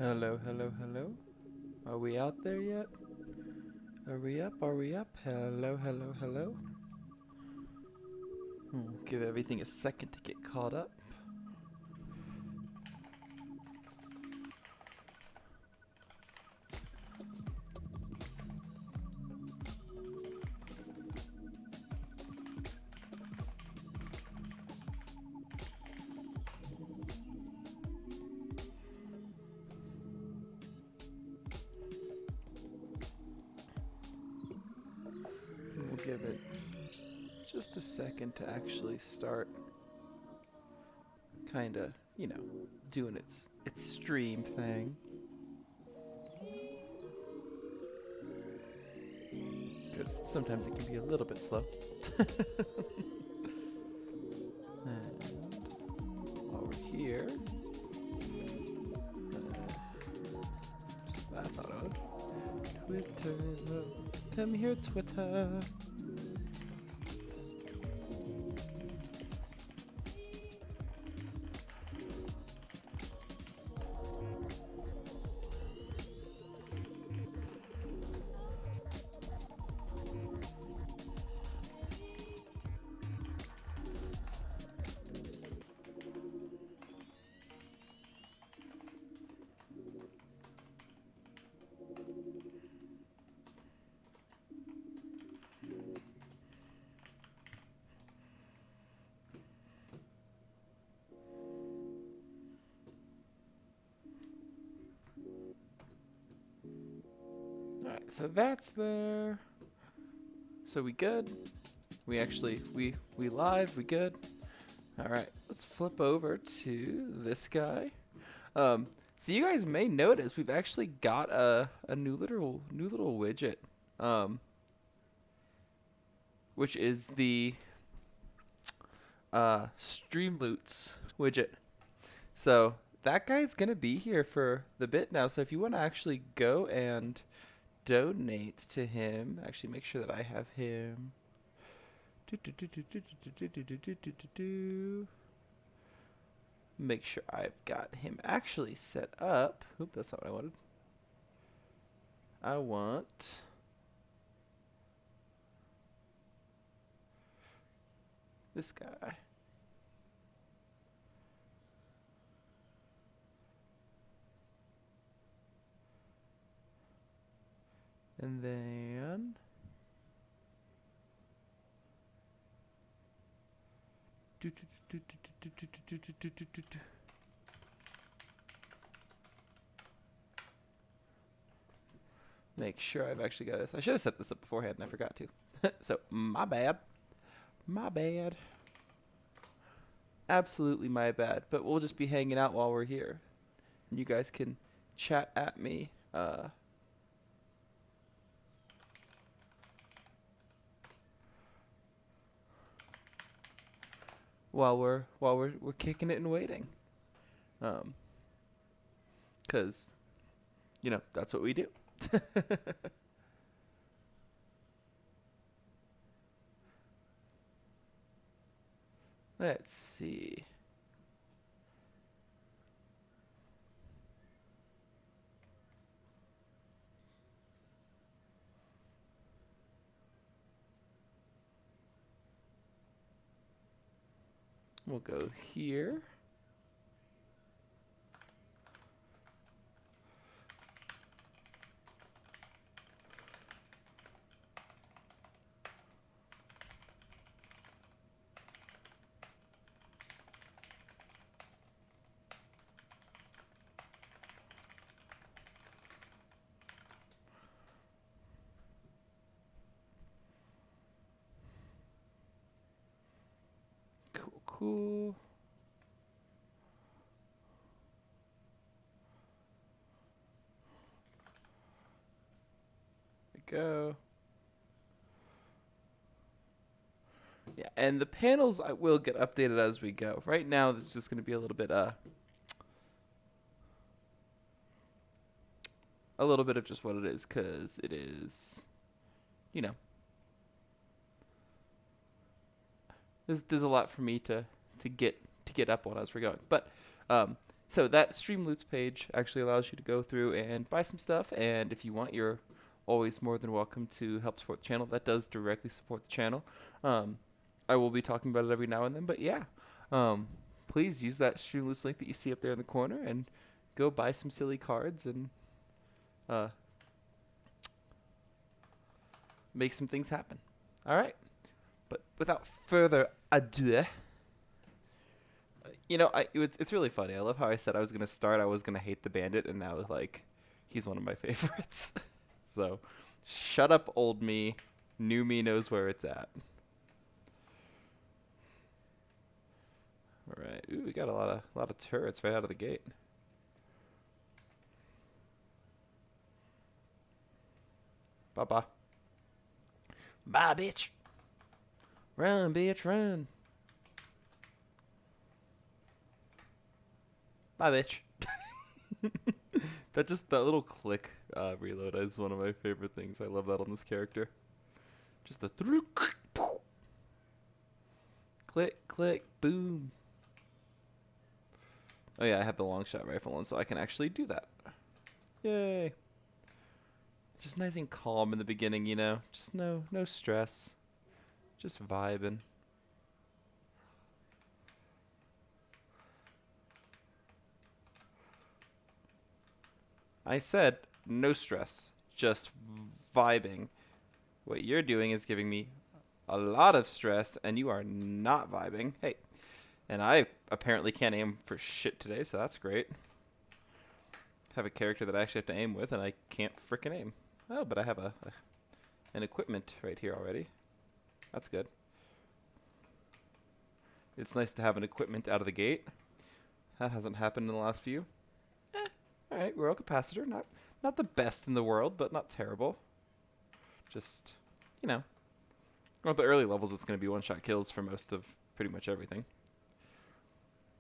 Hello, hello, hello. Are we out there yet? Are we up? Are we up? Hello, hello, hello. Give everything a second to get caught up. We'll give it just a second to actually start kinda, doing its stream thing. Because sometimes it can be a little bit slow. And while we're here, that's not odd. Twitter, come here, Twitter. Alright, so that's there. So we good? We live, we good? Alright, let's flip over to this guy. Um, so you guys may notice we've actually got a new little widget. Um, which is the Streamloots widget. So that guy's gonna be here for the bit now. So if you want to actually go and donate to him, actually make sure that I have him. Make sure I've got him actually set up. Oop, that's not what I wanted. I want this guy. And then make sure I've actually got this. I should have set this up beforehand and I forgot to. So, my bad. My bad. Absolutely my bad. But we'll just be hanging out while we're here. And you guys can chat at me while we're kicking it and waiting. Um, 'Cause that's what we do. Let's see. We'll go here. Cool, cool. There we go. Yeah, and the panels I will get updated as we go. Right now, this is just going to be a little bit of just what it is, because it is, you know, there's a lot for me to get up on as we're going. But So that Streamloots page actually allows you to go through and buy some stuff, and if you want, you're always more than welcome to help support the channel. That does directly support the channel. I will be talking about it every now and then, but yeah. Um, Please use that Streamloots link that you see up there in the corner and go buy some silly cards and uh, make some things happen. All right. But without further ado, it's really funny. I love how I said I was gonna start. I was gonna hate the bandit, and now like he's one of my favorites. So, shut up, old me. New me knows where it's at. All right. Ooh, we got a lot of turrets right out of the gate. Bye bye. Bye, bitch. Run, bitch, run. Bye, bitch. That little click reload is one of my favorite things. I love that on this character. Just the click, click, boom. Oh yeah, I have the long shot rifle on, so I can actually do that. Yay. Just nice and calm in the beginning, you know? Just no stress. Just vibing. I said no stress, just vibing. What you're doing is giving me a lot of stress, and you are not vibing. Hey, and I apparently can't aim for shit today, so that's great. Have a character that I actually have to aim with, and I can't frickin' aim. Oh, but I have an equipment right here already. That's good. It's nice to have an equipment out of the gate. That hasn't happened in the last few. Alright, Royal Capacitor. Not the best in the world, but not terrible. Just, you know. At the early levels, it's going to be one-shot kills for most of pretty much everything.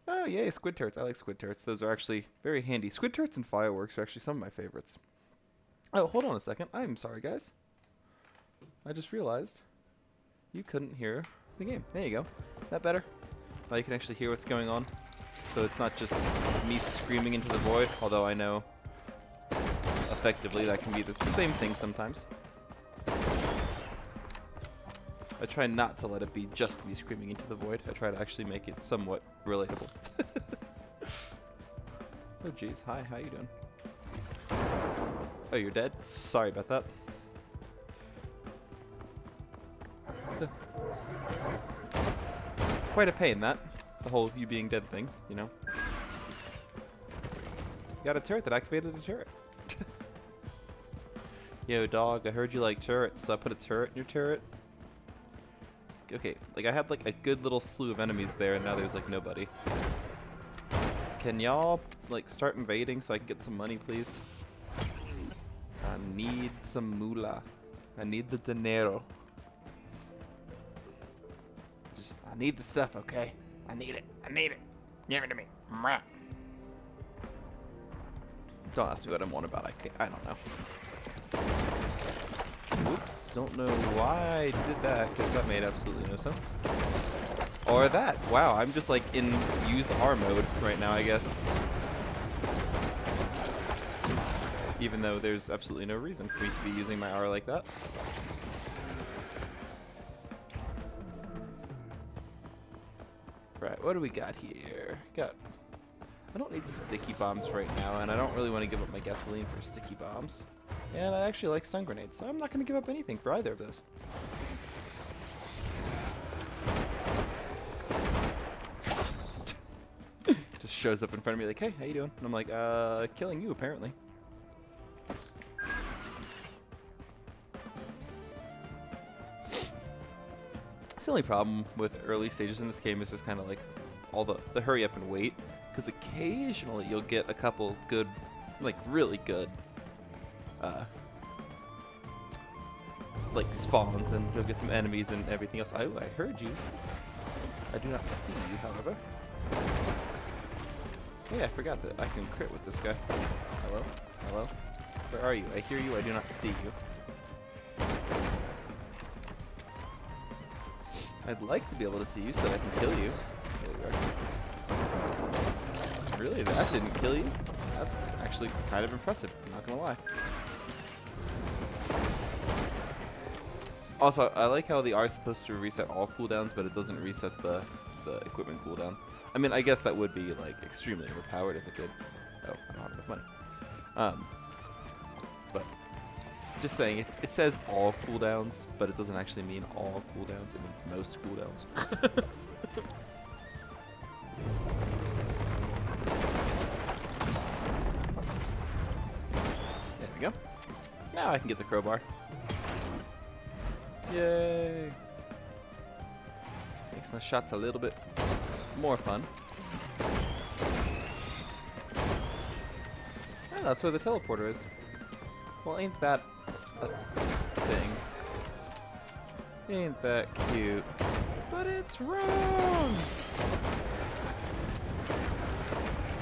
Oh, yay, squid turrets. I like squid turrets. Those are actually very handy. Squid turrets and fireworks are actually some of my favorites. Oh, hold on a second. I'm sorry, guys. I just realized you couldn't hear the game. There you go. That better? Now you can actually hear what's going on. So it's not just me screaming into the void, although I know effectively that can be the same thing sometimes. I try not to let it be just me screaming into the void. I try to actually make it somewhat relatable. Oh jeez, hi, how you doing? Oh, you're dead? Sorry about that. Quite a pain, that. The whole you being dead thing, you know. You got a turret that activated the turret. Yo, dog, I heard you like turrets, so I put a turret in your turret. Okay, like I had like a good little slew of enemies there, and now there's like nobody. Can y'all like start invading so I can get some money, please? I need some moolah. I need the dinero. I need the stuff, okay? I need it. I need it. Give it to me. Don't ask me what I'm on about. I don't know. Oops. Don't know why I did that, because that made absolutely no sense. Or that. Wow, I'm just like in use R mode right now, I guess. Even though there's absolutely no reason for me to be using my R like that. Right, what do we got here? I don't need sticky bombs right now, and I don't really want to give up my gasoline for sticky bombs. And I actually like stun grenades, so I'm not going to give up anything for either of those. Just shows up in front of me like, hey, how you doing? And I'm like, killing you apparently. The only problem with early stages in this game is just kind of like all the hurry up and wait, because occasionally you'll get a couple good, like really good, like spawns, and you'll get some enemies and everything else. Oh, I heard you. I do not see you, however. Hey, I forgot that I can crit with this guy. Hello? Hello? Where are you? I hear you, I do not see you. I'd like to be able to see you so that I can kill you. There you are. Really? That didn't kill you? That's actually kind of impressive, I'm not gonna lie. Also, I like how the R is supposed to reset all cooldowns, but it doesn't reset the equipment cooldown. I mean, I guess that would be like extremely overpowered if it did. Oh, I don't have enough money. But just saying, it says all cooldowns, but it doesn't actually mean all cooldowns. It means most cooldowns. There we go. Now I can get the crowbar. Yay! Makes my shots a little bit more fun. Oh, that's where the teleporter is. Well, ain't that a thing? Ain't that cute? But it's wrong!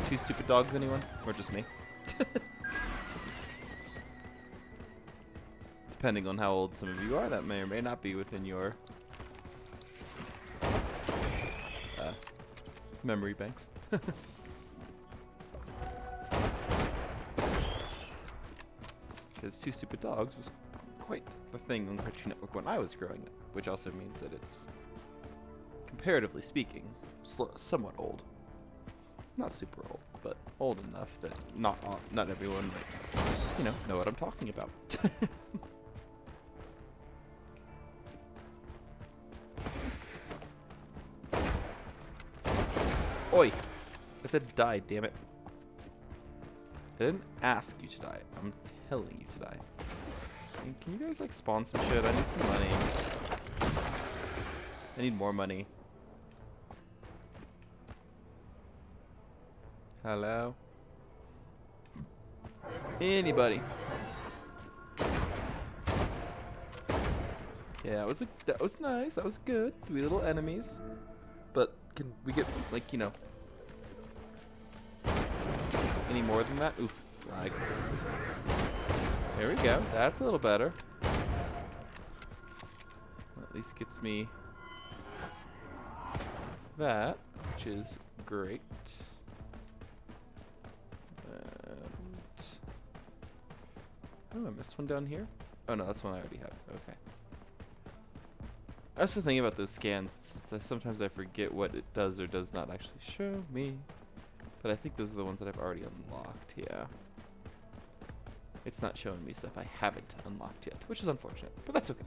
Two stupid dogs, anyone? Or just me? Depending on how old some of you are, that may or may not be within your memory banks. Because Two Stupid Dogs was quite the thing on Cartoon Network when I was growing up, which also means that it's, comparatively speaking, somewhat old. Not super old, but old enough that not everyone might, you know what I'm talking about. Oi! I said die, damn it. I didn't ask you to die. I'm telling you to die. Can you guys like spawn some shit? I need some money. I need more money. Hello? Anybody? Yeah, that was nice. That was good. 3 little enemies. But can we get like, any more than that? Oof, lag. There we go. That's a little better. At least gets me that, which is great. And oh, I missed one down here. Oh no, that's one I already have. Okay. That's the thing about those scans. Sometimes I forget what it does or does not actually show me. But I think those are the ones that I've already unlocked, yeah. It's not showing me stuff I haven't unlocked yet, which is unfortunate, but that's okay.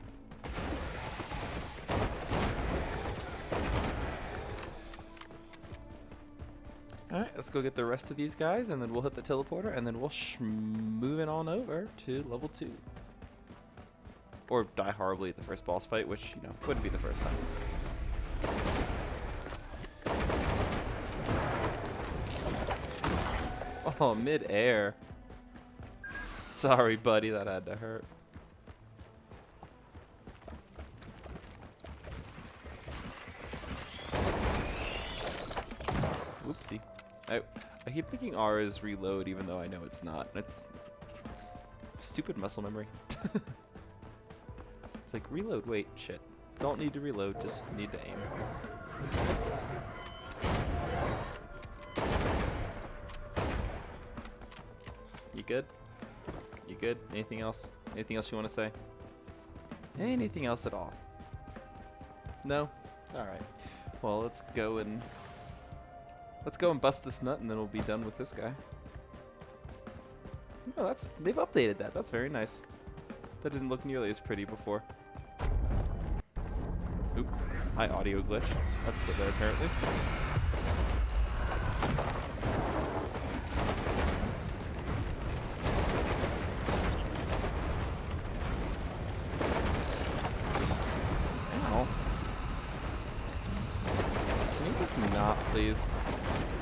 Alright, let's go get the rest of these guys, and then we'll hit the teleporter, and then we'll move it on over to level 2. Or die horribly at the first boss fight, which, wouldn't be the first time. Oh, mid-air. Sorry, buddy, that had to hurt. Whoopsie. I keep thinking R is reload, even though I know it's not. It's stupid muscle memory. It's like, reload, wait, shit. Don't need to reload, just need to aim. You good? You good? Anything else? Anything else you want to say? Anything else at all? No? Alright. Well, let's go and bust this nut, and then we'll be done with this guy. Oh, they've updated that. That's very nice. That didn't look nearly as pretty before. Oop. Hi, audio glitch. That's so bad, apparently. Ow. Can you just not, please?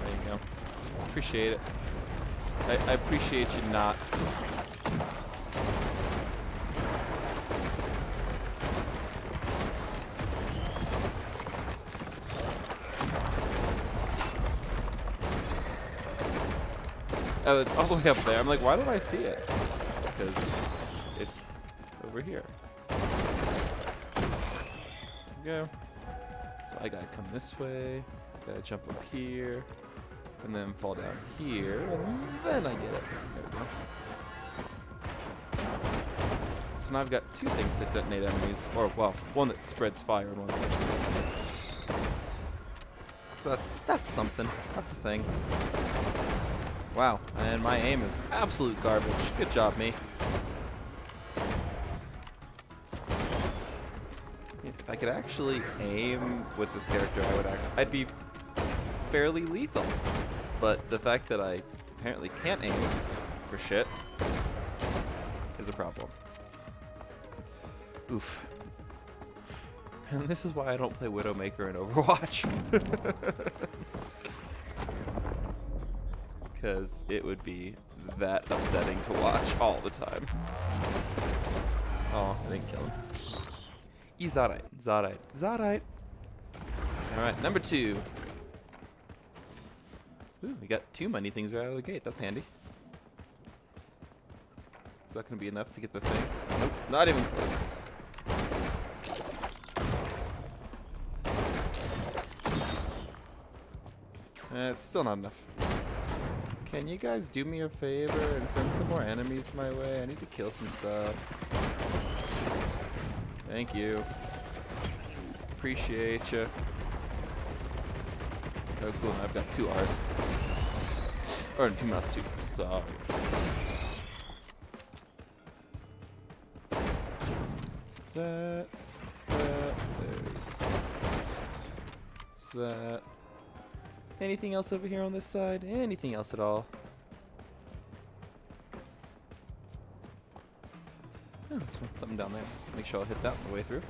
There you go. Appreciate it. I appreciate you not. Oh, it's all the way up there. I'm like, why don't I see it? Because it's over here. There we go. So I gotta come this way. Gotta jump up here. and then fall down here, and then I get it. There we go. So now I've got two things that detonate enemies, or well, one that spreads fire and one that actually detonates. So that's something. That's a thing. Wow, and my aim is absolute garbage. Good job, me. If I could actually aim with this character, I'd be fairly lethal. But the fact that I apparently can't aim for shit is a problem. Oof. And this is why I don't play Widowmaker in Overwatch. Because it would be that upsetting to watch all the time. Oh, I didn't kill him. He's alright. It's alright. It's alright. Alright, number 2. Ooh, we got 2 money things right out of the gate. That's handy. Is that going to be enough to get the thing? Nope, not even close. It's still not enough. Can you guys do me a favor and send some more enemies my way? I need to kill some stuff. Thank you. Appreciate you. Oh cool, now I've got 2 R's. Or 2 mouse 2, sorry. Is that? Is that? Anything else over here on this side? Anything else at all? Oh, there's something down there. Make sure I'll hit that on the way through.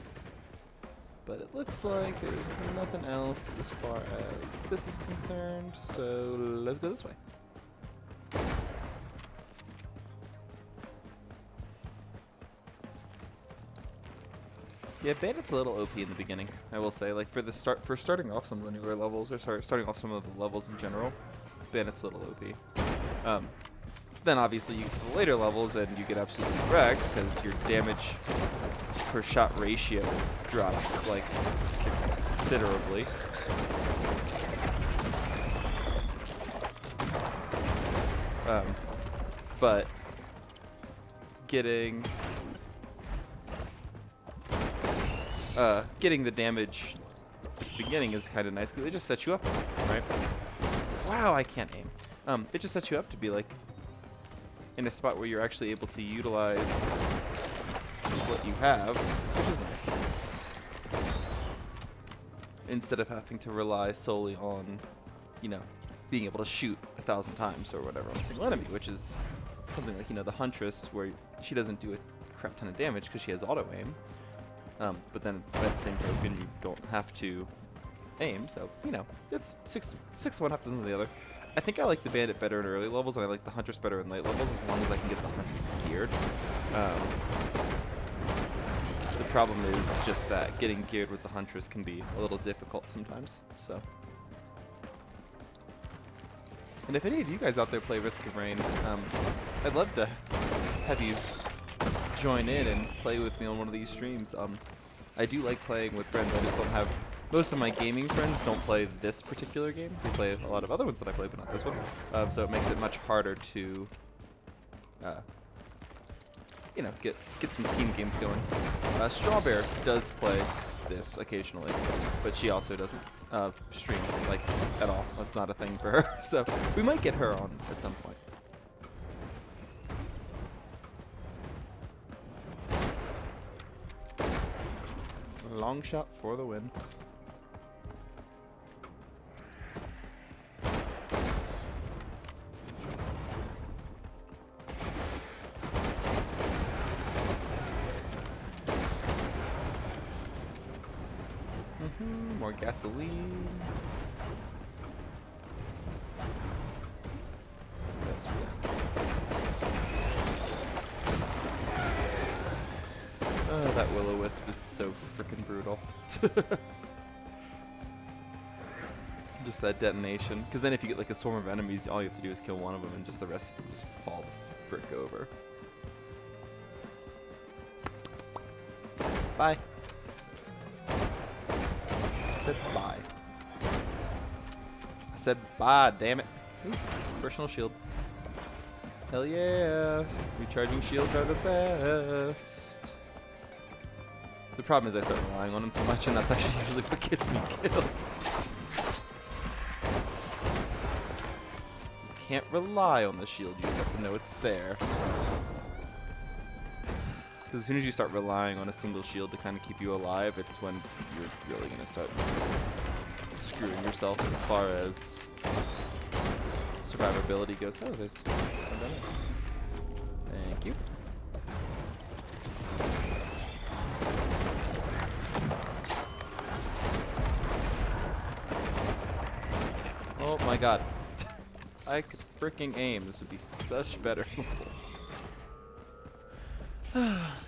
But it looks like there's nothing else as far as this is concerned, so let's go this way. Yeah, Bandit's a little OP in the beginning, I will say. Like for starting off some of the newer levels, or starting off some of the levels in general, Bandit's a little OP. Then obviously you get to the later levels and you get absolutely wrecked because your damage per shot ratio drops like considerably. But getting the damage at the beginning is kind of nice because it just sets you up, right? Wow, I can't aim. It just sets you up to be like in a spot where you're actually able to utilize what you have, which is nice. Instead of having to rely solely on, you know, being able to shoot 1,000 times or whatever on a single enemy, which is something like, you know, the Huntress, where she doesn't do a crap ton of damage because she has auto aim. But then by the same token, you don't have to aim, so, you know, it's six one, half dozen of the other. I think I like the Bandit better in early levels, and I like the Huntress better in late levels, as long as I can get the Huntress geared. The problem is just that getting geared with the Huntress can be a little difficult sometimes, so. And if any of you guys out there play Risk of Rain, I'd love to have you join in and play with me on one of these streams. I do like playing with friends. I just don't have... Most of my gaming friends don't play this particular game. They play a lot of other ones that I play, but not this one. So it makes it much harder to, you know, get some team games going. Strawbear does play this occasionally, but she also doesn't stream like at all. That's not a thing for her. So we might get her on at some point. Long shot for the win. More gasoline. Yes, oh, that Will-O-Wisp is so freaking brutal. Just that detonation. Because then if you get like a swarm of enemies, all you have to do is kill one of them and just the rest of them just fall the frick over. Bye. I said bye. I said bye, damn it. Ooh, personal shield. Hell yeah! Recharging shields are the best. The problem is I start relying on them too much, and that's actually usually what gets me killed. You can't rely on the shield, you just have to know it's there. Because as soon as you start relying on a single shield to kind of keep you alive, it's when you're really going to start screwing yourself as far as survivability goes. Oh, there's one down there. Thank you. Oh my god. I could freaking aim. This would be such better.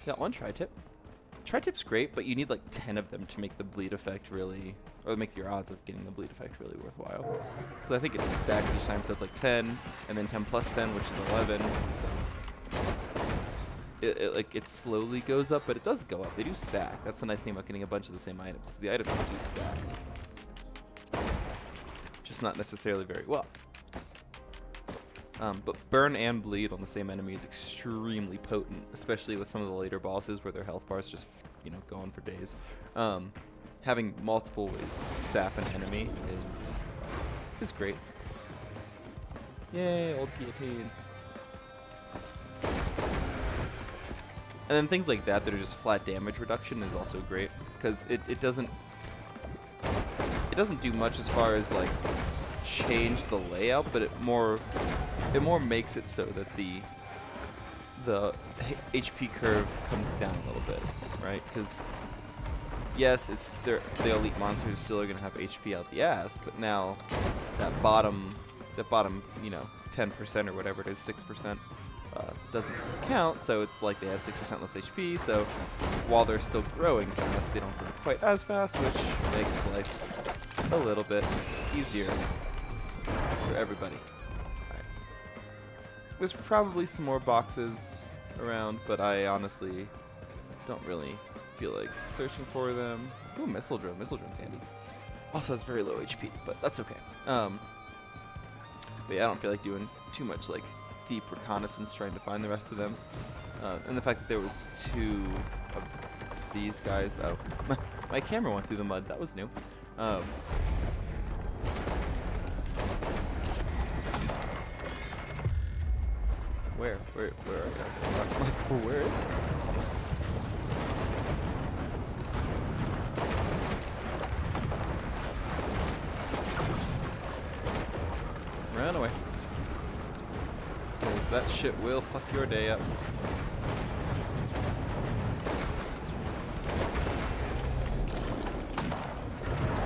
Got one tri-tip. Tri-tip's great, but you need like 10 of them to make the bleed effect really, or make your odds of getting the bleed effect really worthwhile. Because I think it stacks each time, so it's like 10, and then 10 plus 10, which is 11. So it slowly goes up, but it does go up. They do stack. That's the nice thing about getting a bunch of the same items. The items do stack, just not necessarily very well. But burn and bleed on the same enemy is extremely potent, especially with some of the later bosses where their health bars just, you know, go on for days. Having multiple ways to sap an enemy is great. Yay, old guillotine. And then things like that are just flat damage reduction is also great, because it doesn't do much as far as like change the layout, but it more makes it so that the HP curve comes down a little bit, right? Because yes, it's the elite monsters still are gonna have HP out the ass, but now that bottom, you know, 10% or whatever it is, 6%, doesn't count. So it's like they have 6% less HP. So while they're still growing fast, they don't grow quite as fast, which makes life a little bit easier for everybody. Alright. There's probably some more boxes around, but I honestly don't really feel like searching for them. Ooh, missile drone. Missile drone's handy. Also has very low HP, but that's okay. But yeah, I don't feel like doing too much like deep reconnaissance trying to find the rest of them. And the fact that there was 2 of these guys. Oh, my camera went through the mud. That was new. Where are you? Where is it? Run away. Because that shit will fuck your day up.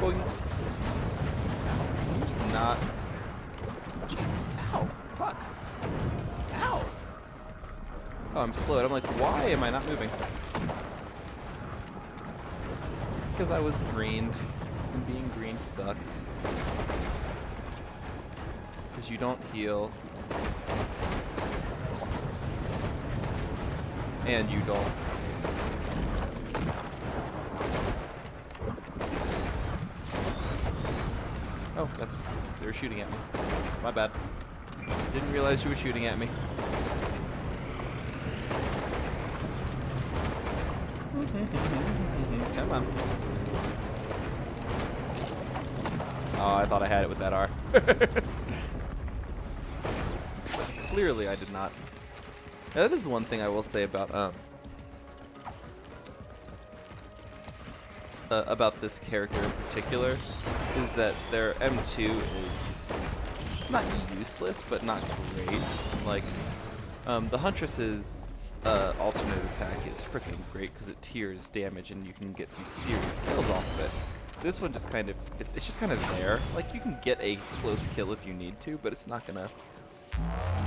Boing. Can you just not... Jesus. Ow. Fuck. Ow. Oh, I'm slowed. I'm like, why am I not moving? Because I was greened. And being greened sucks. Because you don't heal. And you don't. Oh, they were shooting at me. My bad. Didn't realize you were shooting at me. Come on. Oh, I thought I had it with that R. Clearly I did not. Now, that is one thing I will say about this character in particular, is that their M2 is not useless, but not great. Like, the Huntress's alternate attack is freaking great because it tiers damage and you can get some serious kills off of it. This one just kind of, it's just kind of there. Like, you can get a close kill if you need to, but it's not gonna,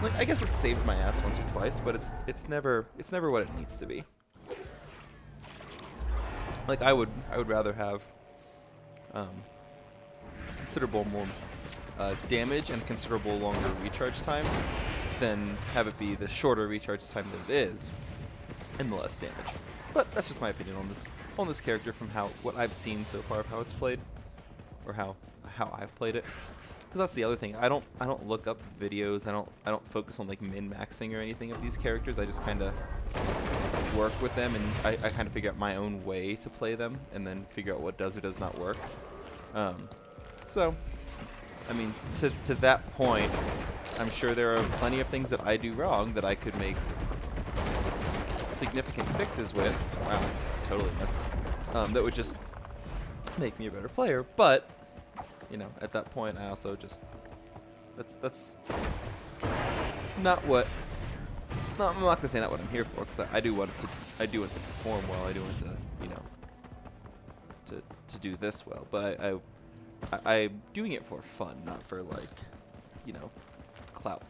like, I guess it saved my ass once or twice, but it's never what it needs to be. Like, I would rather have considerable more damage and considerable longer recharge time than have it be the shorter recharge time that it is and the less damage. But that's just my opinion on this character from what I've seen so far of how it's played, or how I've played it. because that's the other thing. I don't look up videos. I don't focus on like min-maxing or anything of these characters. I just kind of work with them, and I kind of figure out my own way to play them, and then figure out what does or does not work. So, I mean, to that point, I'm sure there are plenty of things that I do wrong that I could make significant fixes with. Wow, totally missed. That would just make me a better player. But, you know, at that point, I also just that's not what. No, I'm not gonna say not what I'm here for, because I do want to perform well. I do want to, you know, to do this well. But I'm doing it for fun, not for like, you know, clout.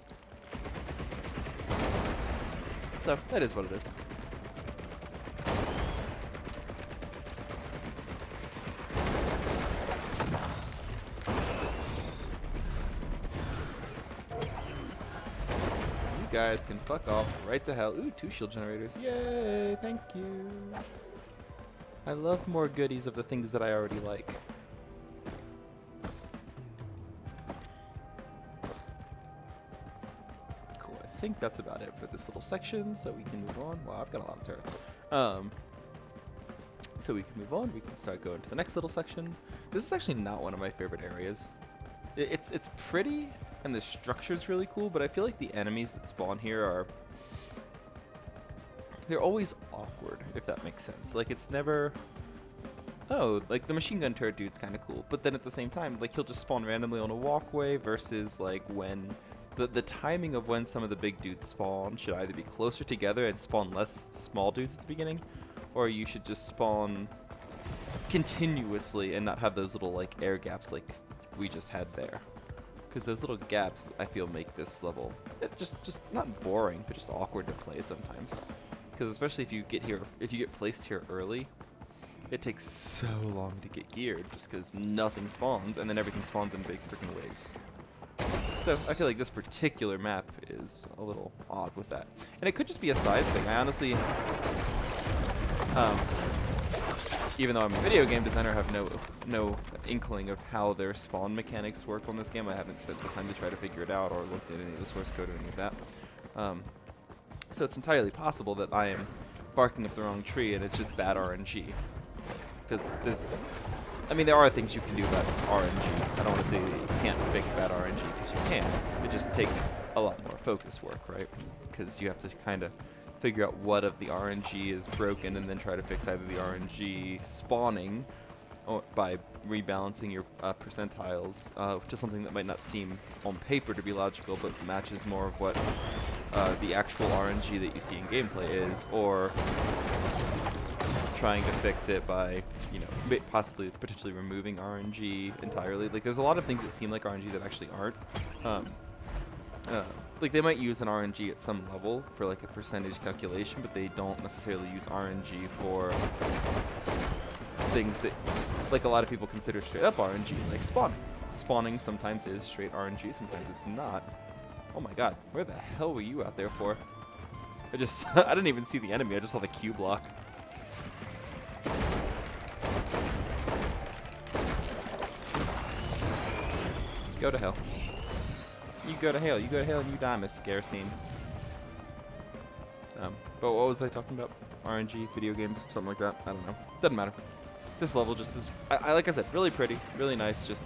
So that is what it is. You guys can fuck off right to hell. Ooh, 2 shield generators. Yay, thank you. I love more goodies of the things that I already like. Cool, I think that's about it for this little section, so we can move on. Wow, I've got a lot of turrets. So we can move on, we can start going to the next little section. This is actually not one of my favorite areas. It's pretty, and the structure's really cool, but I feel like the enemies that spawn here are... they're always awkward, if that makes sense. Like, it's never... oh, like, the machine gun turret dude's kind of cool, but then at the same time, like, he'll just spawn randomly on a walkway versus, like, when... the timing of when some of the big dudes spawn should either be closer together and spawn less small dudes at the beginning, or you should just spawn continuously and not have those little, like, air gaps like we just had there. Because those little gaps, I feel, make this level just not boring, but just awkward to play sometimes. Because especially if you get placed here early, it takes so long to get geared, just because nothing spawns, and then everything spawns in big freaking waves. So I feel like this particular map is a little odd with that, and it could just be a size thing. I honestly, even though I'm a video game designer, I have no inkling of how their spawn mechanics work on this game. I haven't spent the time to try to figure it out or looked at any of the source code or any of that. So it's entirely possible that I am barking up the wrong tree and it's just bad RNG. Because there are things you can do about RNG. I don't want to say that you can't fix bad RNG, because you can. It just takes a lot more focus work, right? Because you have to kind of figure out what of the RNG is broken and then try to fix either the RNG spawning or by rebalancing your percentiles to something that might not seem on paper to be logical, but matches more of what the actual RNG that you see in gameplay is, or trying to fix it by, you know, potentially removing RNG entirely. Like, there's a lot of things that seem like RNG that actually aren't. Like, they might use an RNG at some level for like a percentage calculation, but they don't necessarily use RNG for things that, like, a lot of people consider straight up RNG, like spawning. Spawning sometimes is straight RNG, sometimes it's not. Oh my god, where the hell were you out there for? I didn't even see the enemy, I just saw the Q block. Go to hell. You go to hell, and you die, Mr. Garrison. But what was I talking about? RNG, video games, something like that? I don't know. Doesn't matter. This level just is, like I said, really pretty, really nice, just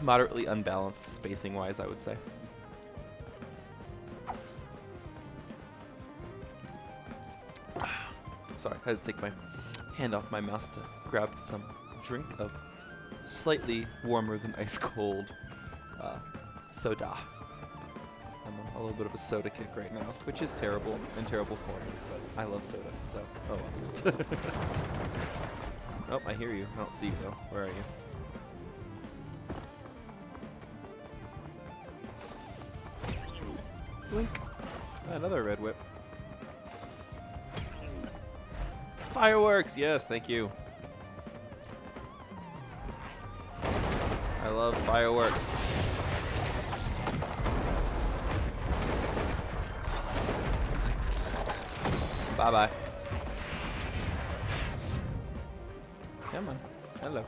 moderately unbalanced spacing-wise, I would say. Sorry, I had to take my hand off my mouse to grab some drink of slightly warmer than ice cold soda. I'm on a little bit of a soda kick right now, which is terrible and terrible for me, but I love soda, so oh well. Oh, I hear you. I don't see you though. Where are you? Blink. Another red whip. Fireworks! Yes, thank you. I love fireworks. Bye-bye. Come on. Hello.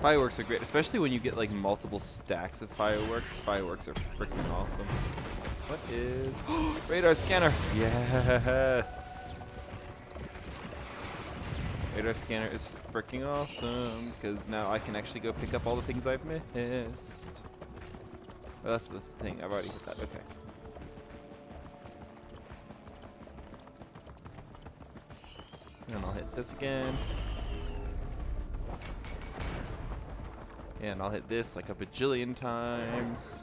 Fireworks are great, especially when you get like multiple stacks of fireworks. Fireworks are freaking awesome. What is... radar scanner! Yes! Radar scanner is freaking awesome, because now I can actually go pick up all the things I've missed. Oh, that's the thing, I've already hit that, okay. And I'll hit this again. And I'll hit this like a bajillion times.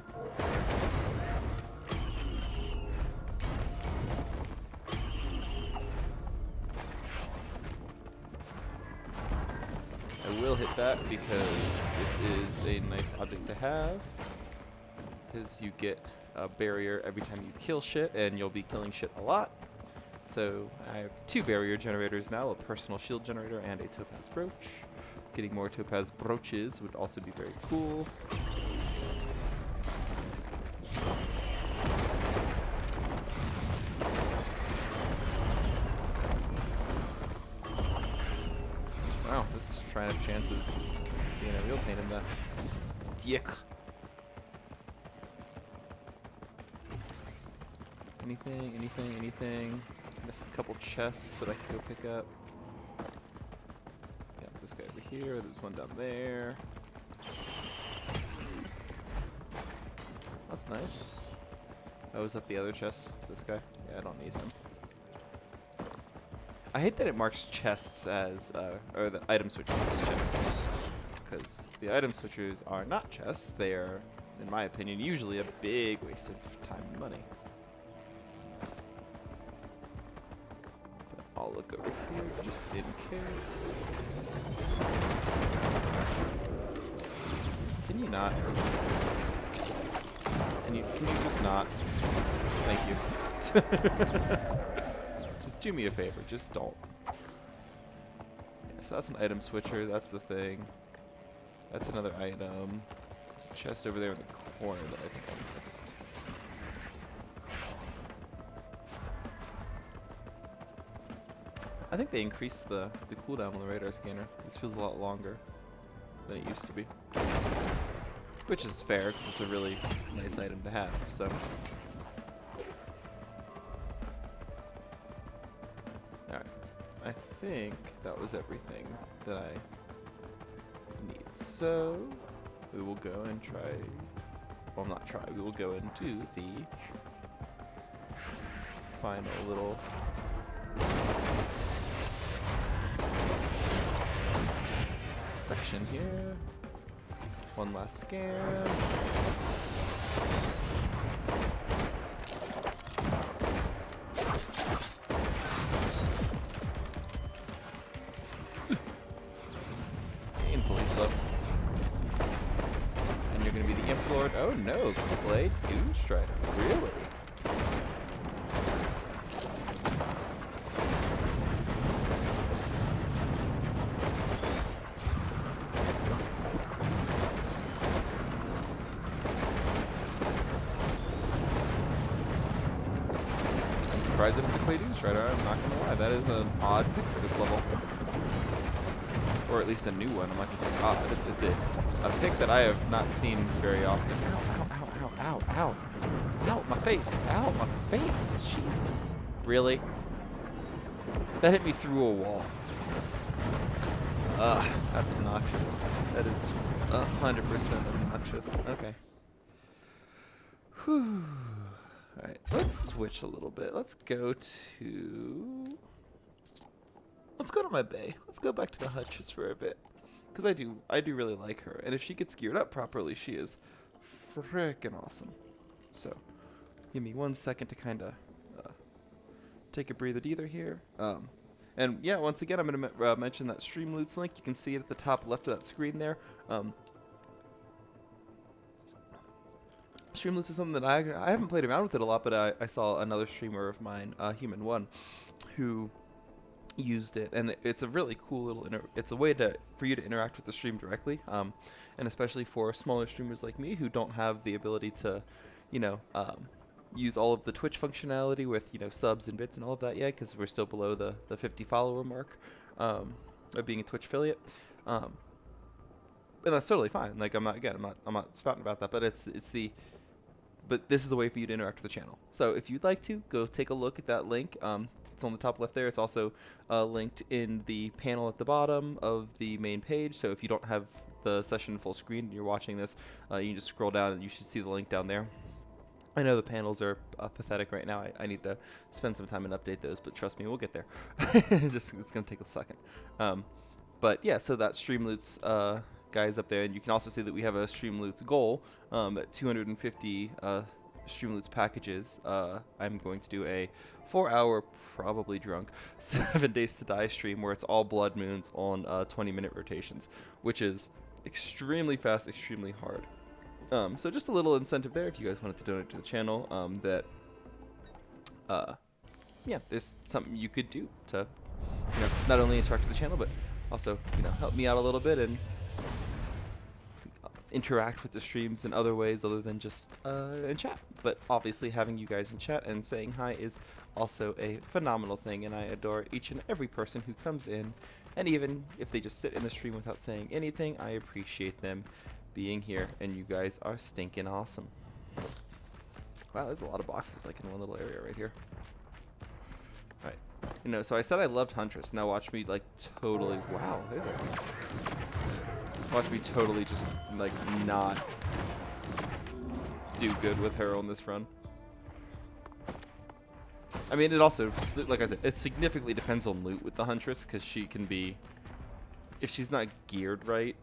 I will hit that because this is a nice object to have. Because you get a barrier every time you kill shit, and you'll be killing shit a lot. So I have 2 barrier generators now, a personal shield generator and a topaz brooch. Getting more topaz brooches would also be very cool. Wow, this Shrine of Chances being a real pain in the dick. Anything. Missed a couple chests that I can go pick up. Got this guy over here, there's one down there. That's nice. Oh, is that the other chest? Is this guy? Yeah, I don't need him. I hate that it marks chests as, or the item switchers as chests. Because the item switchers are not chests, they are, in my opinion, usually a big waste of time and money. I'll look over here just in case. Can you not? Can you just not? Thank you. Just do me a favor, just don't. Yeah, so that's an item switcher, that's the thing. That's another item. There's a chest over there in the corner that I think I missed. I think they increased the cooldown on the radar scanner. This feels a lot longer than it used to be. Which is fair, because it's a really nice item to have, so. Alright. I think that was everything that I need. So, we will go and try... Well, not try. We will go into the final little... section here. One last scan. Painfully slow. And you're gonna be the Imp Lord. Oh no, Blade Doom Strider. Really? Surprised that it's a Clay Doom Strider, I'm not gonna lie. That is an odd pick for this level. Or at least a new one. I'm not gonna say odd. It's a pick that I have not seen very often. Ow, ow, ow, ow, ow, ow. Ow, my face. Ow, my face. Jesus. Really? That hit me through a wall. Ugh, that's obnoxious. That is 100% obnoxious. Okay. Whew. Alright, let's switch a little bit. Let's go to my Bay. Let's go back to the Hutchess for a bit. Because I do really like her. And if she gets geared up properly, she is frickin' awesome. So, give me 1 second to kind of take a breather here. And yeah, once again, I'm going to mention that Streamloots link. You can see it at the top left of that screen there. Streamloots is something that I haven't played around with it a lot, but I saw another streamer of mine, Human One, who used it, and it's a really cool little it's a way for you to interact with the stream directly, and especially for smaller streamers like me who don't have the ability to, you know, use all of the Twitch functionality with, you know, subs and bits and all of that yet, because we're still below the 50 follower mark of being a Twitch affiliate. And that's totally fine. Like, I'm not spouting about that, but but this is the way for you to interact with the channel. So if you'd like to, go take a look at that link. It's on the top left there. It's also linked in the panel at the bottom of the main page. So if you don't have the session full screen and you're watching this, you can just scroll down and you should see the link down there. I know the panels are pathetic right now. I need to spend some time and update those, but trust me, we'll get there. It's going to take a second. But yeah, so that Streamloots guy is up there, and you can also see that we have a Streamloots goal at 250 Streamloots packages. I'm going to do a 4-hour, probably drunk, 7 Days to Die stream where it's all blood moons on 20-minute rotations, which is extremely fast, extremely hard. So just a little incentive there if you guys wanted to donate to the channel. Yeah, there's something you could do to, you know, not only interact with the channel, but also, you know, help me out a little bit and interact with the streams in other ways other than just in chat. But obviously having you guys in chat and saying hi is also a phenomenal thing, and I adore each and every person who comes in, and even if they just sit in the stream without saying anything, I appreciate them being here, and you guys are stinking awesome. Wow, there's a lot of boxes like in one little area right here. Alright, you know, so I said I loved Huntress. Now watch me like totally, wow, there's a, watch me totally just like not do good with her on this run. I mean, it also, like I said, it significantly depends on loot with the Huntress, because she can be, if she's not geared right,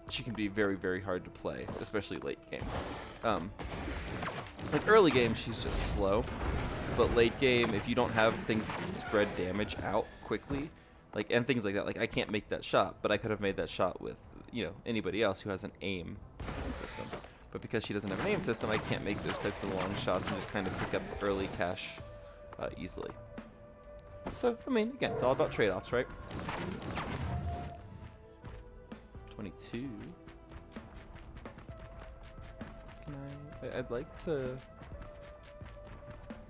she can be very, very hard to play, especially late game. Like early game, she's just slow, but late game, if you don't have things that spread damage out quickly, like, and things like that, like I can't make that shot, but I could have made that shot with, you know, anybody else who has an aim system. But because she doesn't have an aim system, I can't make those types of long shots and just kind of pick up early cash easily. So, I mean, again, it's all about trade-offs, right? 22. Can I'd like to,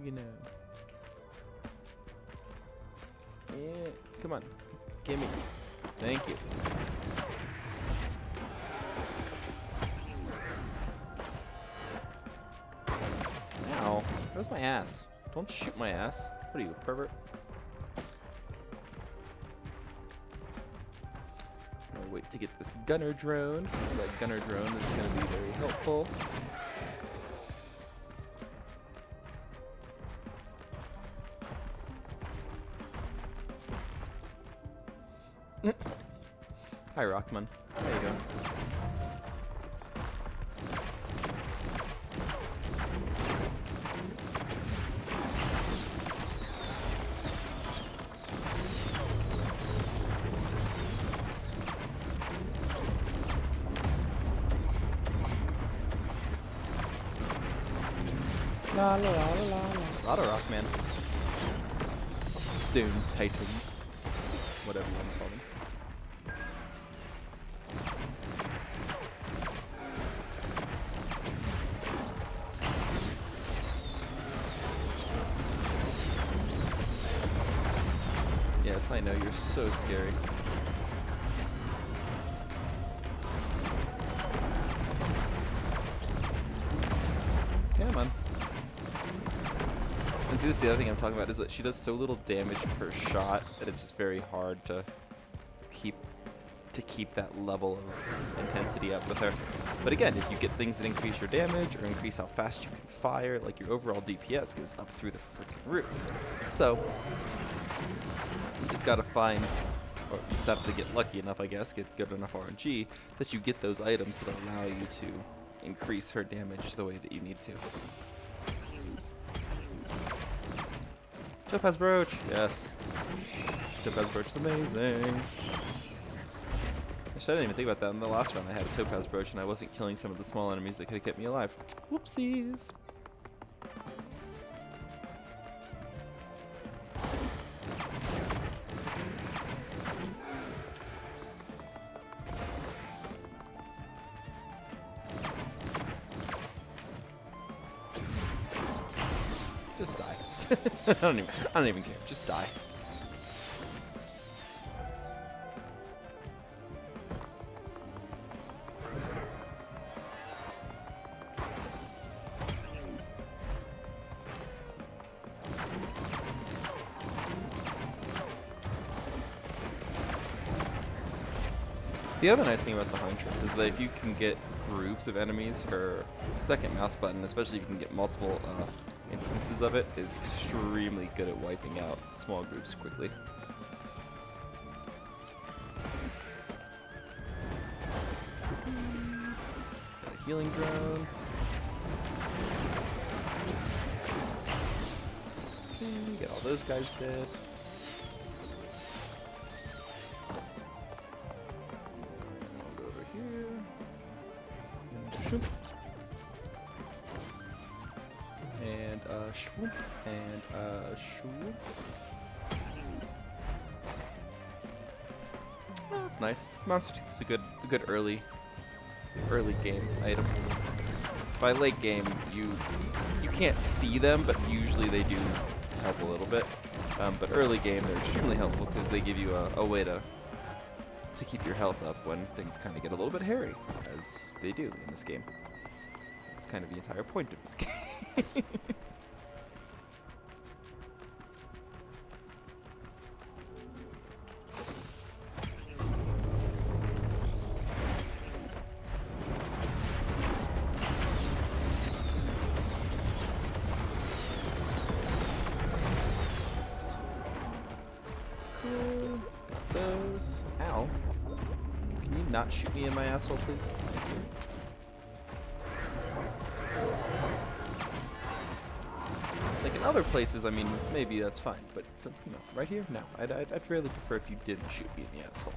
you know. Yeah, come on. Gimme. Thank you. Ow. Where's my ass? Don't shoot my ass. What are you, a pervert? I'm gonna wait to get this gunner drone, because that gunner drone is gonna be very helpful. Hi, Rockman. How you going? La la la la la. A lot of Rockman. Stone Titans. Whatever you want to call them. Yes, I know, you're so scary. Come on. And see, this is the other thing I'm talking about, is that she does so little damage per shot that it's just very hard to keep that level of intensity up with her. But again, if you get things that increase your damage or increase how fast you can fire, like your overall DPS goes up through the freaking roof. So you just gotta find, or you just have to get lucky enough, I guess, get good enough RNG, that you get those items that allow you to increase her damage the way that you need to. Topaz Brooch! Yes. Topaz Brooch is amazing. Actually, I didn't even think about that. In the last round I had a Topaz Brooch and I wasn't killing some of the small enemies that could have kept me alive. Whoopsies! Just die. I don't even care. Just die. The other nice thing about the Huntress is that if you can get groups of enemies, her second mouse button, especially if you can get multiple instances of it, is extremely good at wiping out small groups quickly. Got a healing drone. Okay, get all those guys dead. And swoop and swoop. Oh, that's nice. Monster Tooth is a good early game item. By late game, you can't see them, but usually they do help a little bit. But early game, they're extremely helpful because they give you a way to keep your health up when things kind of get a little bit hairy, as they do in this game. That's kind of the entire point of this game. Cool. Got those. Ow. Can you not shoot me in my asshole, please? Like in other places, I mean, maybe that's fine, but you know, right here, no. I'd really prefer if you didn't shoot me in the asshole.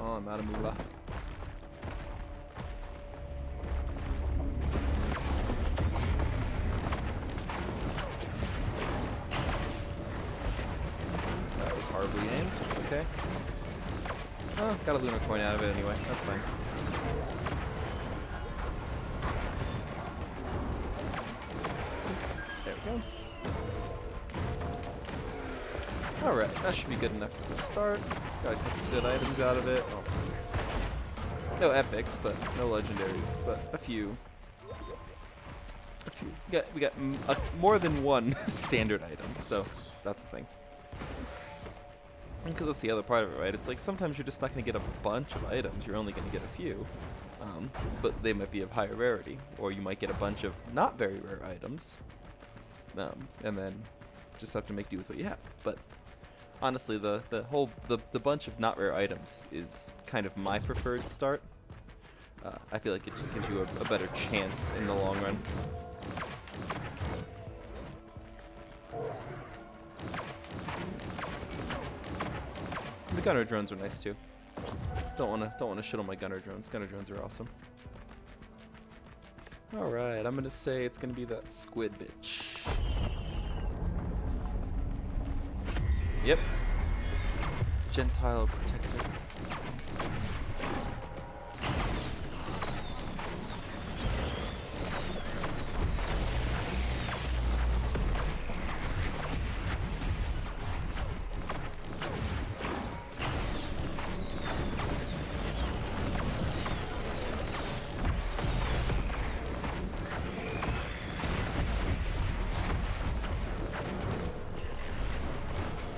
Oh, I'm out of moolah. That was horribly aimed. Okay. Oh, got a lunar coin out of it anyway. That's fine. There we go. Alright, that should be good enough for the start. Got a couple good items out of it. Oh. No epics, but no legendaries, but a few. We got more than one standard item, so that's the thing. Because that's the other part of it, right? It's like sometimes you're just not going to get a bunch of items, you're only going to get a few. But they might be of higher rarity, or you might get a bunch of not very rare items, and then just have to make do with what you have. But honestly, the bunch of not rare items is kind of my preferred start. I feel like it just gives you a better chance in the long run. The gunner drones are nice too. Don't wanna shit on my gunner drones. Gunner drones are awesome. All right, I'm gonna say it's gonna be that squid bitch. Yep. Gentile protector.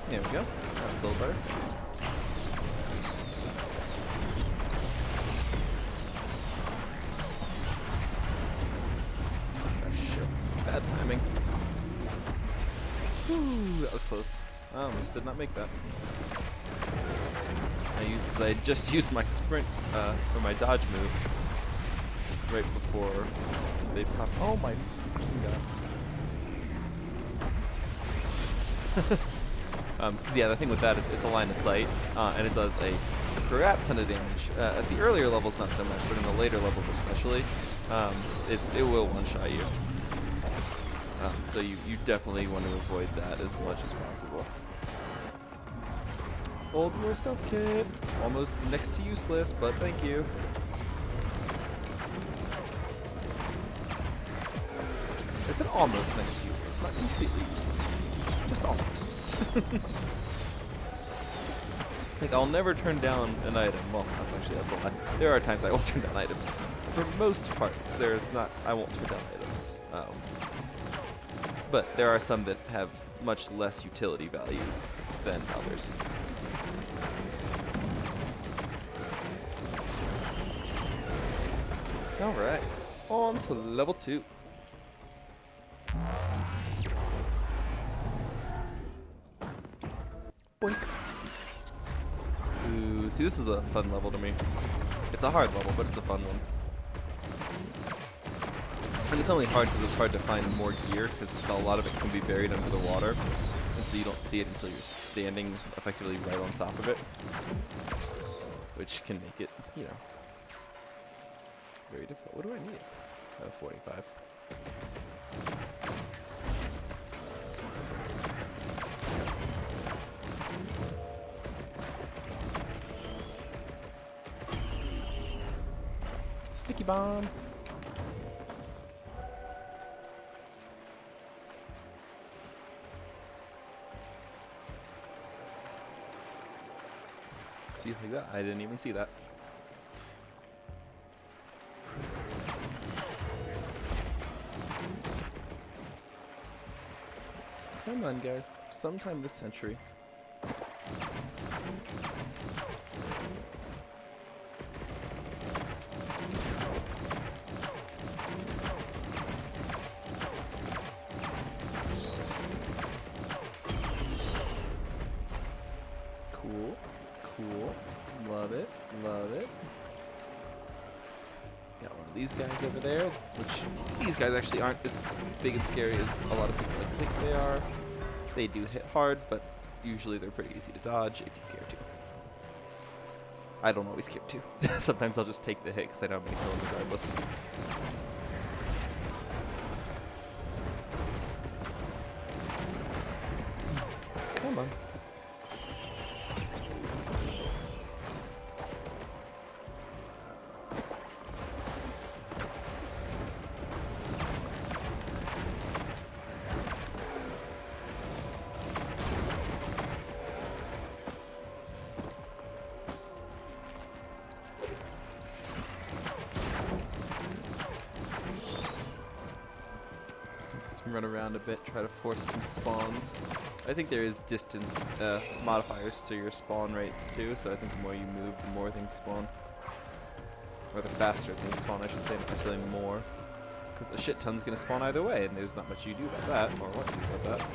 There we go. That's a little better. Oh shit. Bad timing. Whew, that was close. I almost did not make that. I just used my sprint for my dodge move right before they popped. Oh my god. Because yeah, the thing with that is it's a line of sight, and it does a crap ton of damage. At the earlier levels, not so much, but in the later levels especially, it will one-shot you. So you definitely want to avoid that as much as possible. Old War Stealth Kit, almost next to useless, but thank you. almost next to useless, not completely useless, just almost. Like, I'll never turn down an item. Well, that's a lie. There are times I will turn down items. For most parts, I won't turn down items. But there are some that have much less utility value than others. Alright, on to level 2. Boink. Ooh, see, this is a fun level to me. It's a hard level, but it's a fun one. And it's only hard because it's hard to find more gear, because a lot of it can be buried under the water. And so you don't see it until you're standing effectively right on top of it. Which can make it, you know, very difficult. What do I need? 45. Sticky bomb. See, like that? I didn't even see that. Come on, guys. Sometime this century. Cool. Cool. Love it. Love it. Got one of these guys over there, which these guys actually aren't as big and scary as a lot of people think they are. They do hit hard, but usually they're pretty easy to dodge if you care to. I don't always care to. Sometimes I'll just take the hit because I know I'm going to kill them regardless. Come on. Run around a bit, try to force some spawns. I think there is distance modifiers to your spawn rates too, so I think the more you move, the more things spawn. Or the faster things spawn, I should say, not necessarily more. Because a shit ton's gonna spawn either way, and there's not much you do about that, or what to do about that.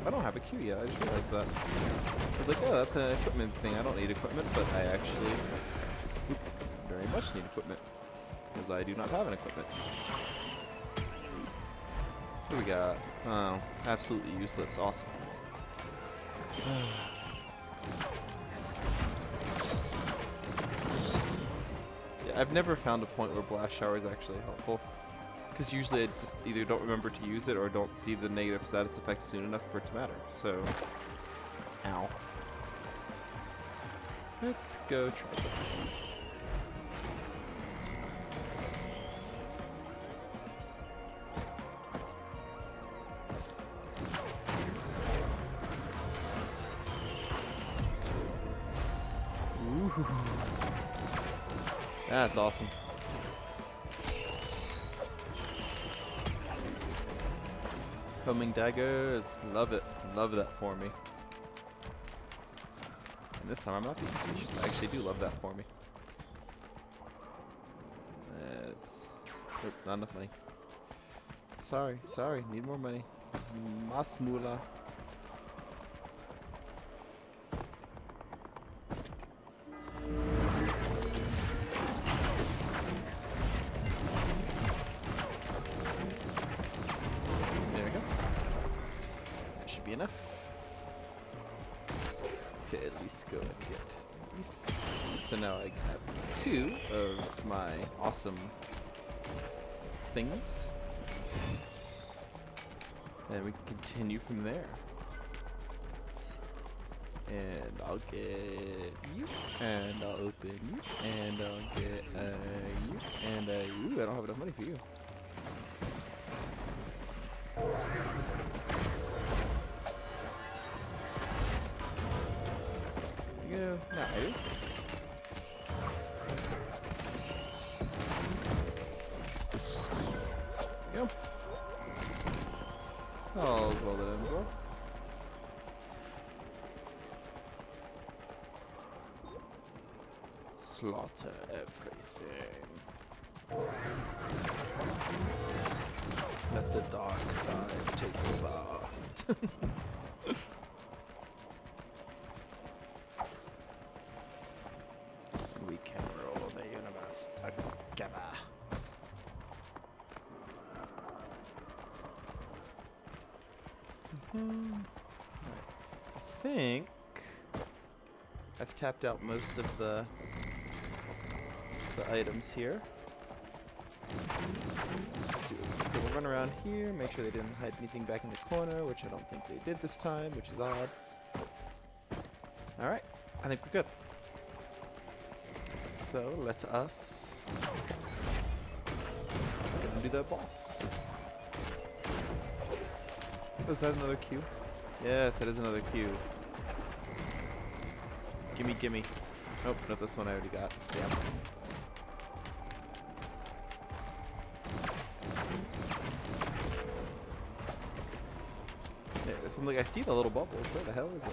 I don't have a queue yet, I just realized that. I was like, oh, that's an equipment thing, I don't need equipment, but I actually very much need equipment, because I do not have an equipment. What do we got? Oh, absolutely useless, awesome. Yeah, I've never found a point where blast shower is actually helpful. Because usually I just either don't remember to use it or don't see the negative status effect soon enough for it to matter. So, ow. Let's go try something. Ooh. That's awesome. Homing daggers, love it, love that for me. And this time I'm not being facetious, I actually do love that for me. It's not enough money. Sorry, need more money. Mas moolah. Enough to at least go and get these. So now I have 2 of my awesome things, and we can continue from there. And I'll get you. And I'll open you. And I'll get you. And you. I don't have enough money for you. There you go. Now I do. There you go. All's well that ends well. Slaughter everything. Let the dark side take over. We can rule the universe together. I think I've tapped out most of the items here. Let's just do a quick little run around here, make sure they didn't hide anything back in the corner, which I don't think they did this time, which is odd. Alright, I think we're good. So let us go and do that boss. Oh, is that another queue? Yes, that is another queue. Gimme, gimme. Nope, not this one I already got. Damn. I'm like, I see the little bubbles. Where the hell is it?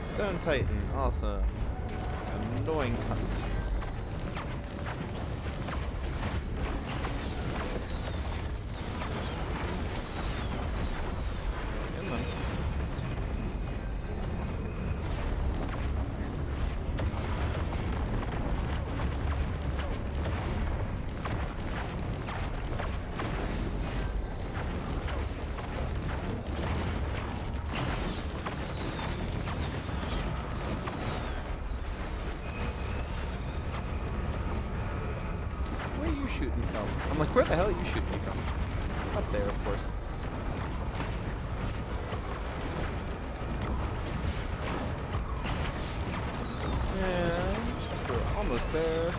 Stone Titan, awesome. Annoying cunt. Come on. Shooting from? I'm like, where the hell are you shooting me from? Up there, of course. And we're almost there.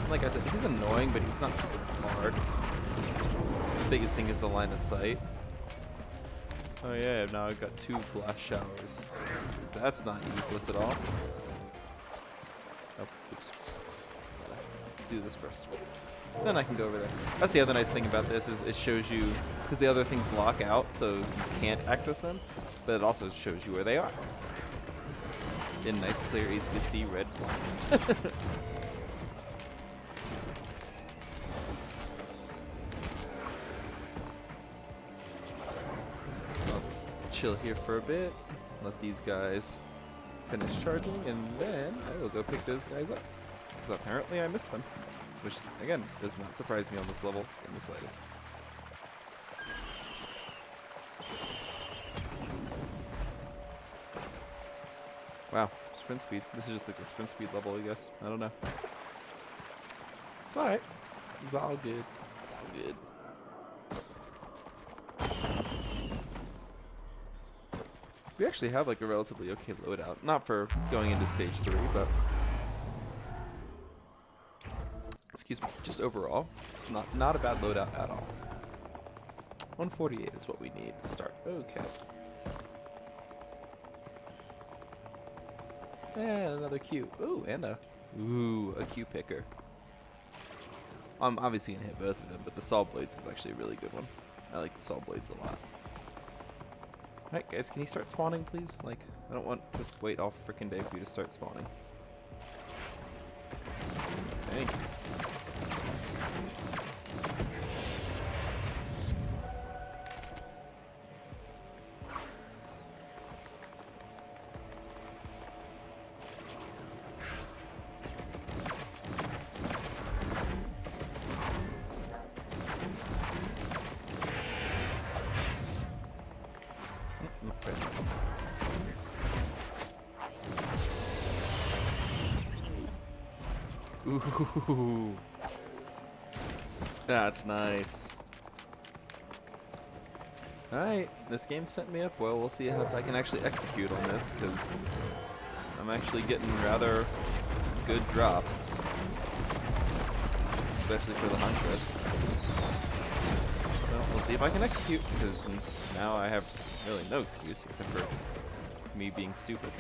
Like I said, he's annoying, but he's not super hard. The biggest thing is the line of sight. Oh yeah, now I've got 2 blast showers. That's not useless at all. Oh, oops. Do this first. Then I can go over there. That's the other nice thing about this is it shows you, because the other things lock out so you can't access them, but it also shows you where they are. In nice, clear, easy to see red blocks. I'll just chill here for a bit, let these guys finish charging, and then I will go pick those guys up. Because apparently I missed them. Which, again, does not surprise me on this level in the slightest. Wow, sprint speed. This is just like the sprint speed level, I guess. I don't know. It's alright. It's all good. It's all good. We actually have like a relatively okay loadout. Not for going into stage 3, but... Excuse me, just overall, it's not a bad loadout at all. 148 is what we need to start. Okay. And another Q. Ooh, and a Q picker. I'm obviously gonna hit both of them, but the Saw Blades is actually a really good one. I like the Saw Blades a lot. Alright guys, can you start spawning please? Like, I don't want to wait all frickin' day for you to start spawning. Thank you. Ooh, that's nice. Alright, this game set me up well. We'll see if I can actually execute on this, because I'm actually getting rather good drops. Especially for the Huntress. So we'll see if I can execute, because now I have really no excuse except for me being stupid.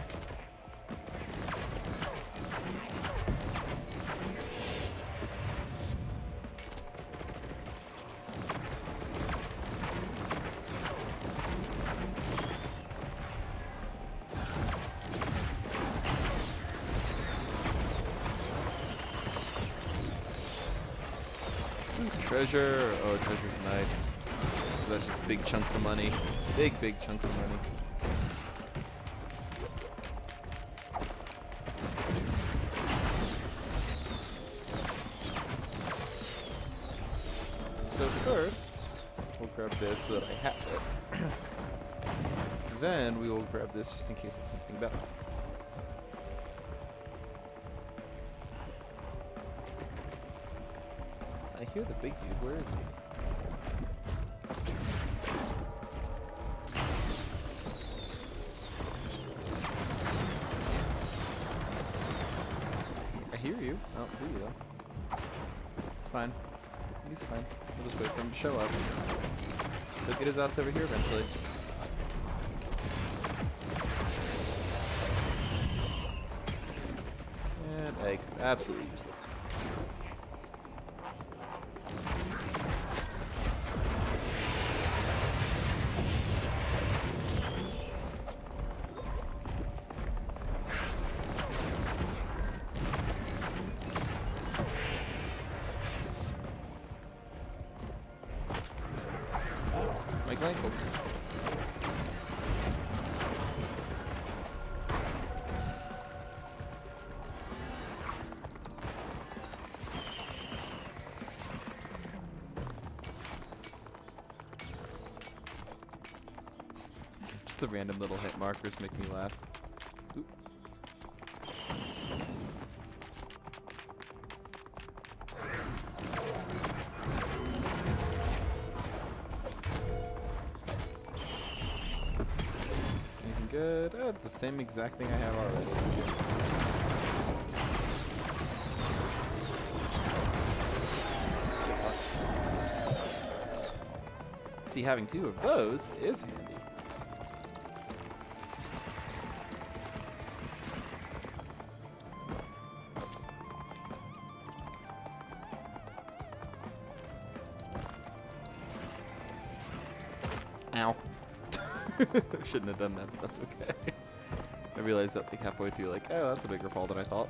Treasure. Oh, treasure's nice. That's just big chunks of money. Big chunks of money. So first, we'll grab this so that I have it. Then we will grab this just in case it's something better. I hear the big dude. Where is he? I hear you. I don't see you though. It's fine. He's fine. We'll just wait for him to show up. He'll get his ass over here eventually. And egg. Absolutely useless. Ankles. Just the random little hit markers make me laugh. Oop. Good. Oh, the same exact thing I have already. See, having two of those is handy. Ow. Shouldn't have done that, but that's okay. I realized that like halfway through, like, oh, that's a bigger fall than I thought.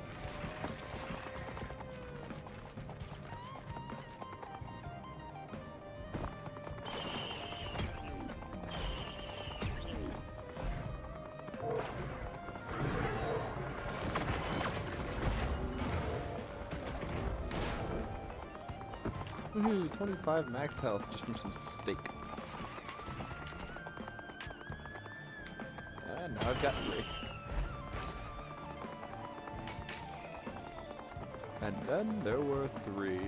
Woohoo, 25 max health just from some steak. And now I've got 3. And then there were 3.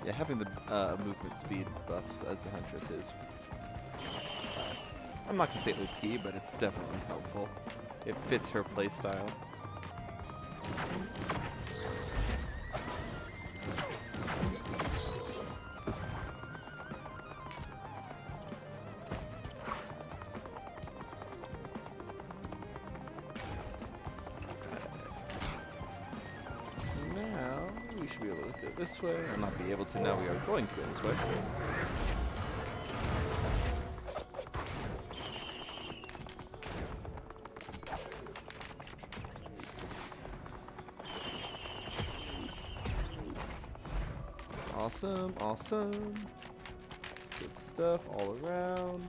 Yeah, having the movement speed buffs as the Huntress is, I'm not gonna say OP, but it's definitely helpful. It fits her playstyle. Now we should be able to go this way, or not be able to. Now we are going to go this way. Awesome, awesome. Good stuff all around.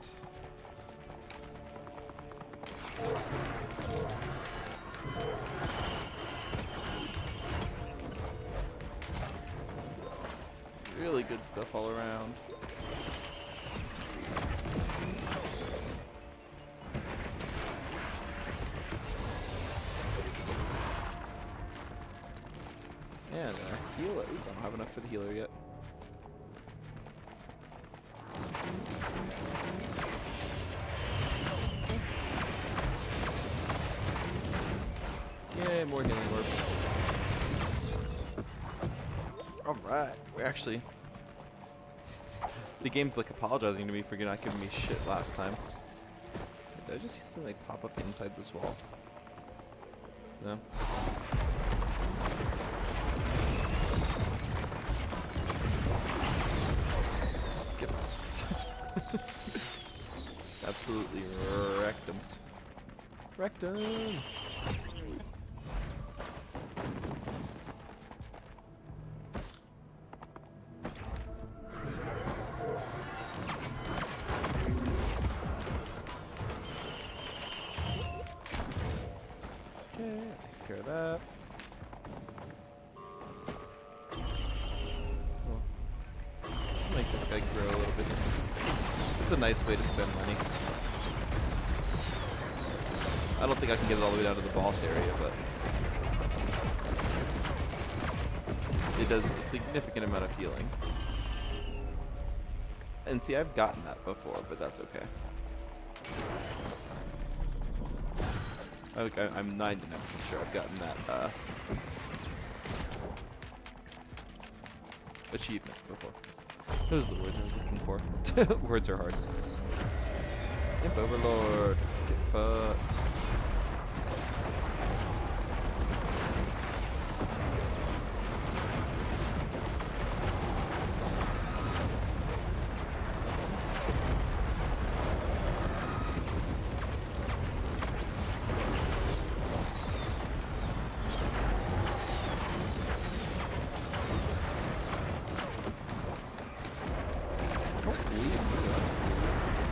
Really good stuff all around. And healer. Ooh, I don't have enough for the healer yet. Yay, more healing orb. Alright, we're actually... The game's like apologizing to me for not giving me shit last time. Did I just see something like pop up inside this wall? No? Get out. Just absolutely wrecked him. Wrecked him! Okay, takes care of that. Well, I'll make this guy grow a little bit just because it's a nice way to spend money. I don't think I can get it all the way down to the boss area, but it does a significant amount of healing. And see, I've gotten that before, but that's okay. I'm 99% sure I've gotten that achievement before. Those are the words I was looking for. Words are hard. Imp Overlord, get fucked.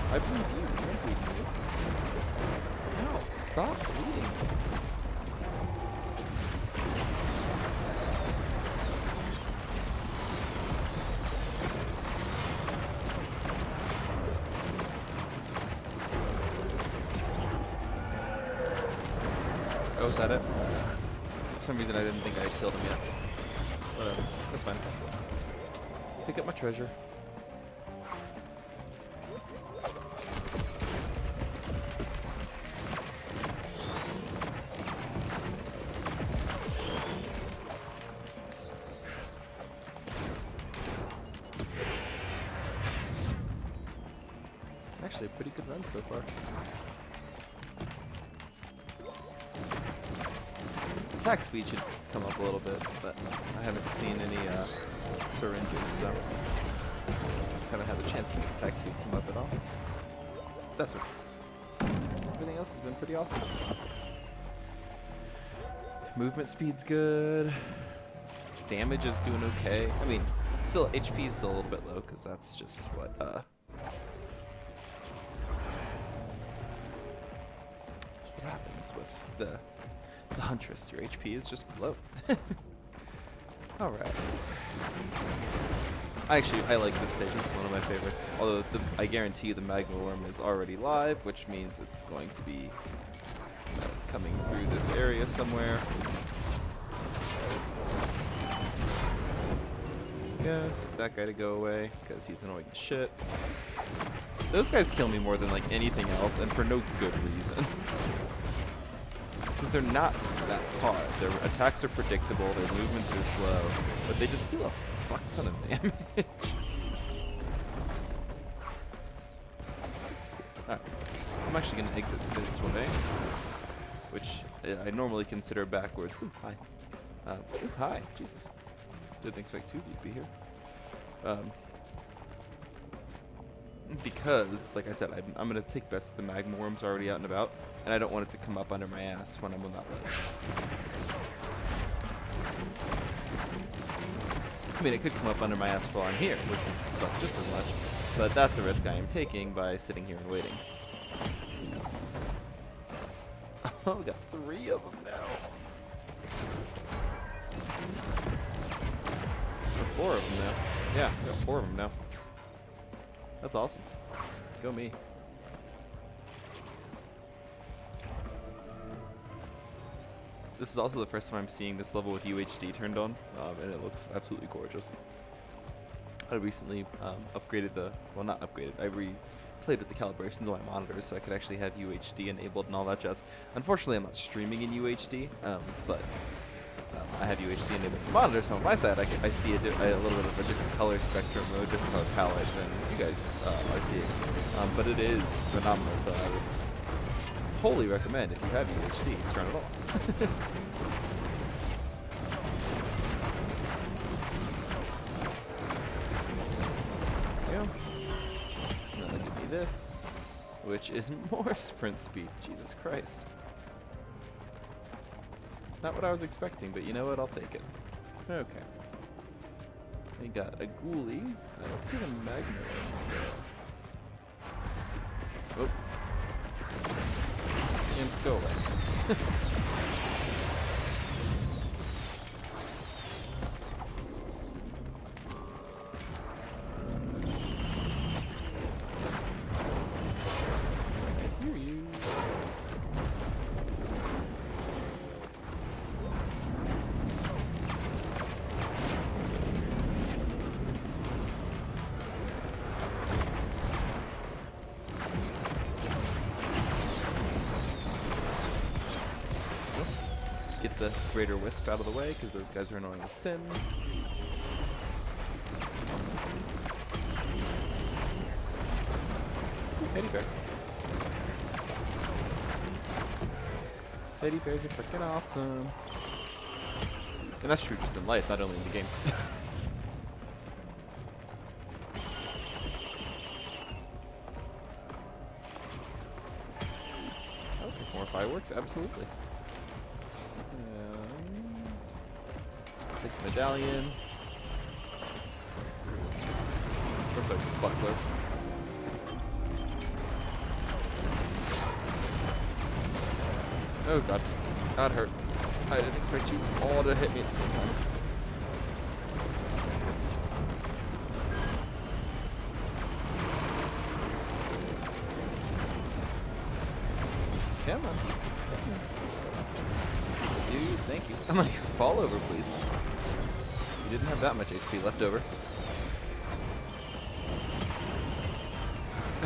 I bleed you, you're bleeding you. No, stop bleeding. Oh, is that it? For some reason I didn't think I had killed him yet. Whatever, that's fine. Pick up my treasure. Actually, a pretty good run so far. Attack speed should come up a little bit, but I haven't seen any syringes, so haven't had the chance to make attack speed come up at all. That's okay. Everything else has been pretty awesome. Movement speed's good. Damage is doing okay. I mean, still HP is still a little bit low because that's just what happens with the Huntress. Your HP is just low. Alright. I like this stage. This is one of my favorites. Although I guarantee you the Magma Worm is already live, which means it's going to be coming through this area somewhere. Yeah, get that guy to go away because he's annoying as shit. Those guys kill me more than like anything else, and for no good reason. Because they're not that hard. Their attacks are predictable, their movements are slow, but they just do a fuck ton of damage. Alright. I'm actually going to exit this way, which I normally consider backwards. Ooh, hi. Ooh, hi. Jesus. Didn't expect two of you to be here. Because, like I said, I'm going to take bets that the Magma Worm's already out and about, and I don't want it to come up under my ass when I'm on that ledge. I mean, it could come up under my ass while I'm here, which would suck just as much, but that's a risk I am taking by sitting here and waiting. Oh, we got 3 of them now. Or 4 of them now. Yeah, we got 4 of them now. That's awesome. Go me. This is also the first time I'm seeing this level with UHD turned on, and it looks absolutely gorgeous. I recently upgraded well, not upgraded, I replayed with the calibrations on my monitors so I could actually have UHD enabled and all that jazz. Unfortunately, I'm not streaming in UHD, but I have UHD enabled for monitors, so on my side I see a little bit of a different color spectrum or a different color palette than you guys are seeing. But it is phenomenal, so I would wholly recommend, if you have UHD, turn it on. This, which is more sprint speed. Jesus Christ. Not what I was expecting, but you know what? I'll take it. Okay. We got a ghoulie. I don't see the magnet. Let's see. Oh. Jim Skull. Get the Greater Wisp out of the way, because those guys are annoying as sin. Ooh, teddy bear. Teddy bears are freaking awesome. And that's true just in life, not only in the game. I'll take more fireworks, absolutely. Take the medallion. Where's our buckler? Oh god. That hurt. I didn't expect you all to hit me at the same time. Come on. Dude, thank you. I'm like, fall over, please. You didn't have that much HP left over.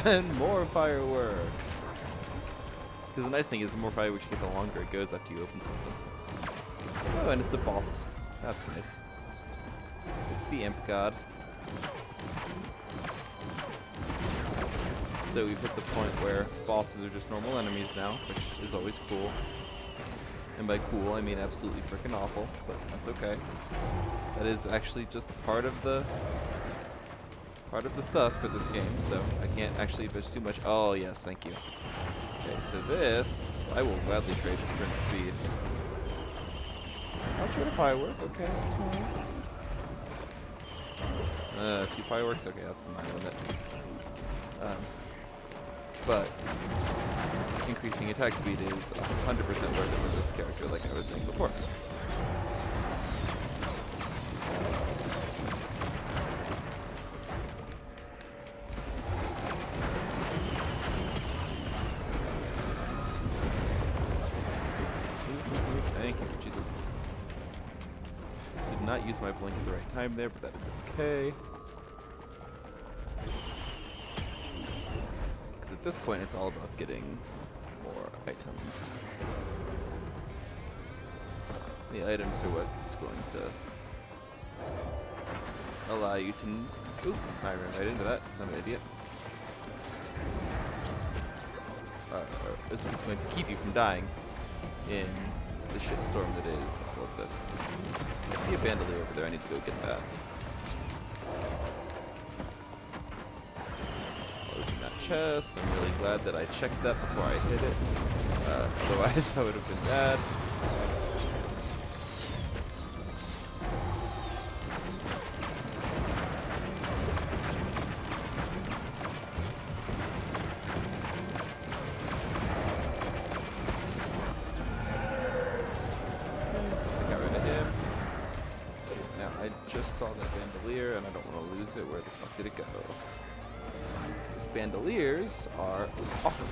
And more fireworks. Because the nice thing is, the more fireworks you get, the longer it goes after you open something. Oh, and it's a boss. That's nice. It's the Imp God. So we've hit the point where bosses are just normal enemies now, which is always cool. And by cool, I mean absolutely freaking awful, but that's okay. That is actually just part of the stuff for this game, so I can't actually bitch too much. Oh yes, thank you. Okay, so this, I will gladly trade sprint speed. I'll trade a firework, okay, that's fine. 2 fireworks, okay, that's the my limit. But increasing attack speed is 100% worth it for this character, like I was saying before. Thank you, Jesus. Did not use my blink at the right time there, but that is okay. At this point, it's all about getting more items. The items are what's going to allow you to... Oop, I ran right into that, because I'm an idiot. It's what's going to keep you from dying in the shitstorm that is all of this. I see a bandolier over there, I need to go get that. Chest. I'm really glad that I checked that before I hit it. Otherwise, that would have been bad. I got rid of him. Now, I just saw that bandolier, and I don't want to lose it. Where the fuck did it go? These bandoliers are awesome.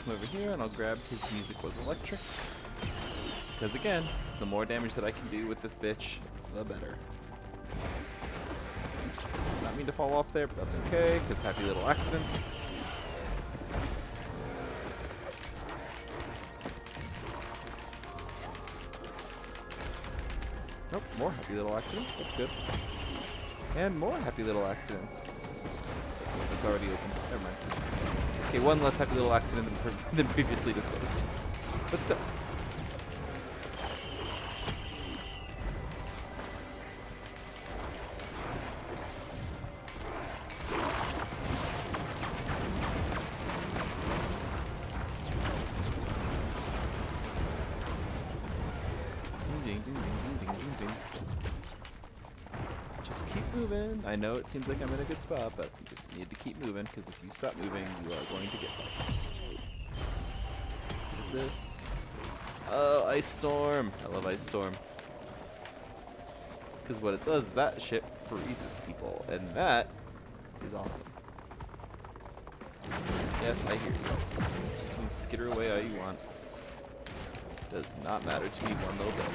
come over here and I'll grab his music was electric. Because again, the more damage that I can do with this bitch, the better. Oops, did not mean to fall off there, but that's okay, because happy little accidents. Nope, more happy little accidents, that's good. And more happy little accidents. It's already open, never mind. Okay, one less happy little accident than previously disclosed. But still. Just keep moving. I know it seems like I'm in a good spot, but you just need to keep moving, because if you stop moving, you are going to get fucked. What is this? Oh, Ice Storm! I love Ice Storm. Because what it does, that shit freezes people, and that is awesome. Yes, I hear you. You can skitter away all you want. Does not matter to me one little bit.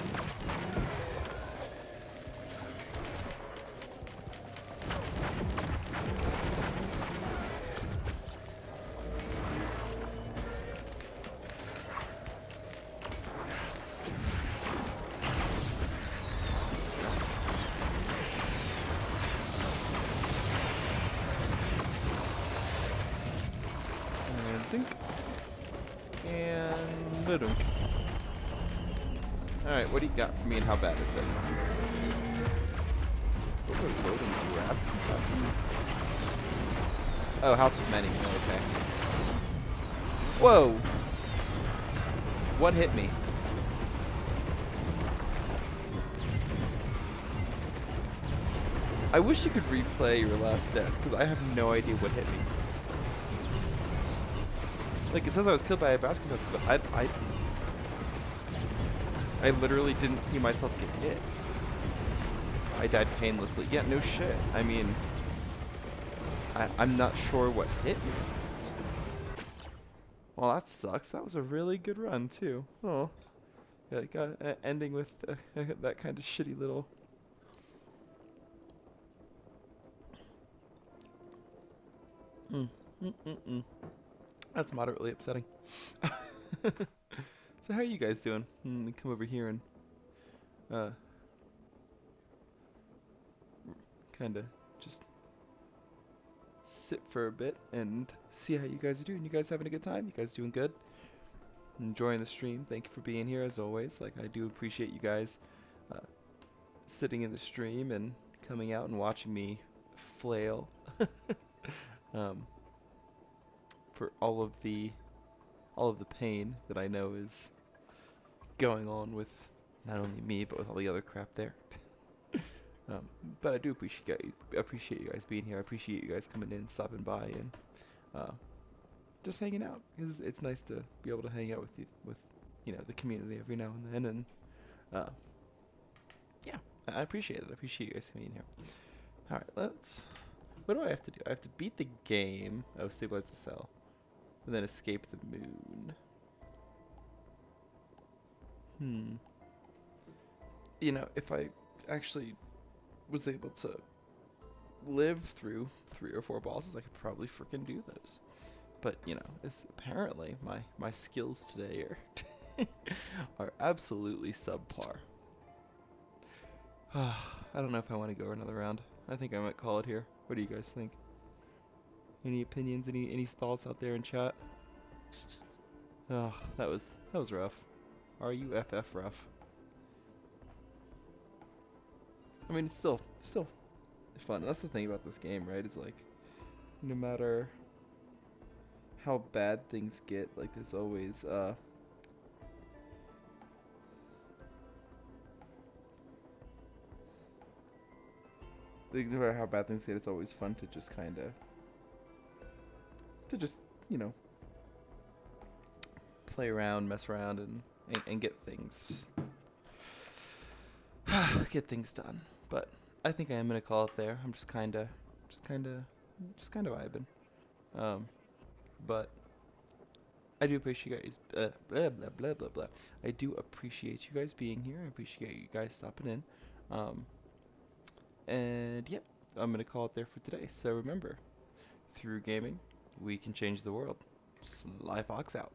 Dink. And a dunk. Alright, what do you got for me and how bad is it? Overloading grass construction? Oh, House of Many. Oh, okay. Whoa! What hit me? I wish you could replay your last death, because I have no idea what hit me. Like, it says I was killed by a basket, but I literally didn't see myself get hit. I died painlessly. Yeah, no shit. I mean, I'm not sure what hit me. Well, that sucks. That was a really good run, too. Oh. Yeah, got ending with that kind of shitty little... That's moderately upsetting. So how are you guys doing? Come over here and kind of just sit for a bit and see how you guys are doing. You guys having a good time? You guys doing good? Enjoying the stream? Thank you for being here as always. Like, I do appreciate you guys sitting in the stream and coming out and watching me flail for all of the pain that I know is going on with not only me but with all the other crap there. But I do appreciate you guys being here. I appreciate you guys coming in, stopping by, and just hanging out. It's nice to be able to hang out with the community every now and then. And yeah, I appreciate it. I appreciate you guys being here. All right, what do I have to do? I have to beat the game. Oh, stabilize the cell, and then escape the moon. If I actually was able to live through 3 or 4 bosses, I could probably freaking do those. But it's apparently my skills today are absolutely subpar. I don't know if I want to go another round. I think I might call it here. What do you guys think? Any opinions? Any thoughts out there in chat? Oh, that was rough. RUFF rough. I mean, it's still fun. That's the thing about this game, right? Is like, no matter how bad things get, like there's always like, no matter how bad things get, it's always fun to just play around, mess around, and get things done. But I think I am gonna call it there. I'm just kinda vibing. But I do appreciate you guys. Blah blah blah blah blah. I do appreciate you guys being here. I appreciate you guys stopping in. Um, and yeah, I'm gonna call it there for today. So remember, through gaming, we can change the world. Sly Fox out.